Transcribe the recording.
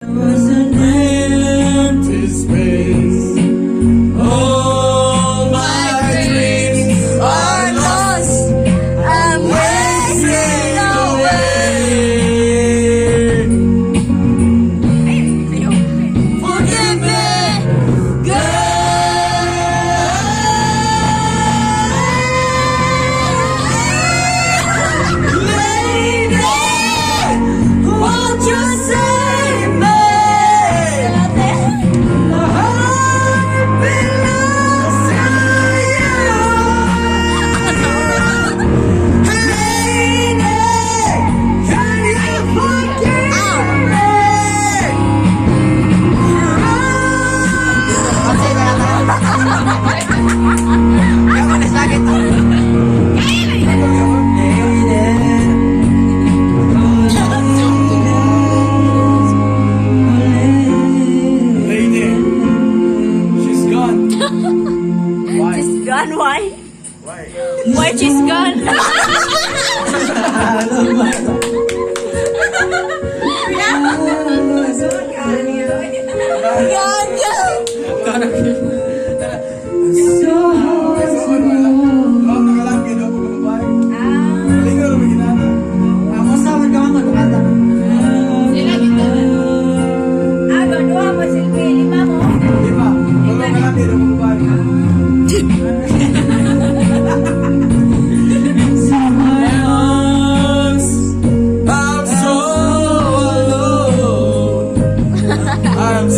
Was an empty space. All my dreams are lost. I'm wasting away. Forgive me, girl. Lady, won't you save me? My heart belongs to you. Lady, can you forgive me? Lady, she's gone. Why? She's gone, why? Why? Why she's gone? I'm so alone. I'm